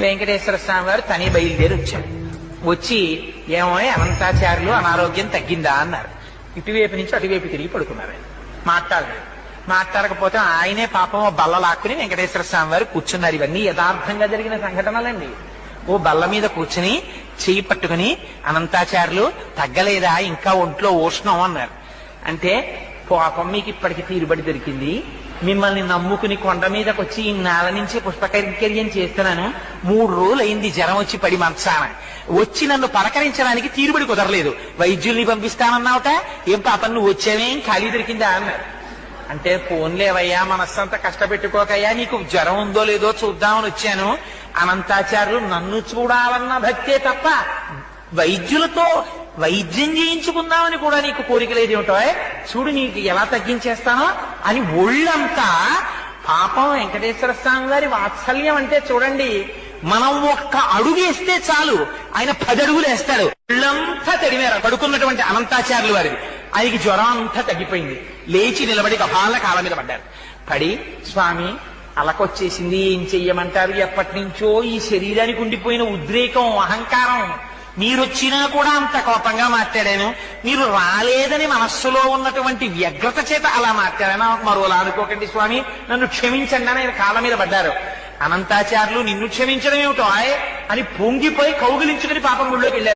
వెంకటేశ్వర స్వామి వారు తని బయలుదేరి వచ్చారు. వచ్చి ఏమో అనంతాచార్యులు అనారోగ్యం తగ్గిందా అన్నారు. ఇటువైపు నుంచి అటువైపు తిరిగి పడుకున్నారు. ఆయన మాట్లాడలేదు. మాట్లాడకపోతే ఆయనే పాపం బల్ల లాక్కుని వెంకటేశ్వర స్వామి వారు కూర్చున్నారు. ఇవన్నీ యథార్థంగా జరిగిన సంఘటనలండి. ఓ బల్ల మీద కూర్చుని చెయ్యి పట్టుకుని అనంతాచార్యులు తగ్గలేదా, ఇంకా ఒంట్లో ఉష్ణం అన్నారు. అంటే పాపం మీకు ఇప్పటికి తీరుబడి దొరికింది, మిమ్మల్ని నమ్ముకుని కొండ మీదకి వచ్చి ఈ నేల నుంచి పుష్పకైంకర్యం చేస్తున్నాను, 3 రోజులు అయింది జ్వరం వచ్చి పడి మంచాన, వచ్చి నన్ను పలకరించడానికి తీరుబడి కుదరలేదు, వైద్యుల్ని పంపిస్తానన్నావుట, ఏం పాపం నువ్వు వచ్చావేం ఖాళీ దొరికిందా అన్నారు. అంటే ఫోన్లేవయ్యా, మనస్సంతా కష్టపెట్టుకోకయ్యా, నీకు జ్వరం ఉందో లేదో చూద్దామని వచ్చాను. అనంతాచార్యులు నన్ను చూడాలన్న భక్తే తప్ప వైద్యులతో వైద్యం చేయించుకుందామని కూడా నీకు కోరిక లేదేమిటో, చూడు నీకు ఎలా తగ్గించేస్తానో అని ఒళ్ళంతా. పాపం వెంకటేశ్వర స్వామి గారి వాత్సల్యం అంటే చూడండి, మనం ఒక్క అడుగేస్తే చాలు ఆయన 10 అడుగులు వేస్తాడు. ఒళ్ళంతా తడిమేర పడుకున్నటువంటి అనంతాచార్యులు వారిది. ఆయనకి జ్వరం అంతా తగ్గిపోయింది. లేచి నిలబడి కపాల కాళ్ళ మీద పడ్డారు. పడి స్వామి అలకొచ్చేసింది, ఏం చెయ్యమంటారు, ఎప్పటి నుంచో ఈ శరీరానికి ఉండిపోయిన ఉద్రేకం, అహంకారం, మీరొచ్చినా కూడా అంత కోపంగా మాట్లాడాను, మీరు రాలేదని మనస్సులో ఉన్నటువంటి వ్యగ్రత చేత అలా మాట్లాడాను, మరోలా అనుకోకండి స్వామి, నన్ను క్షమించండి అని ఆయన కాళ్ళ మీద పడ్డారు. అనంతాచార్యులు నిన్ను క్షమించడం ఏమిటో అని పొంగిపోయి కౌగిలించుకుని పాపం గుళ్ళోకి వెళ్ళారు.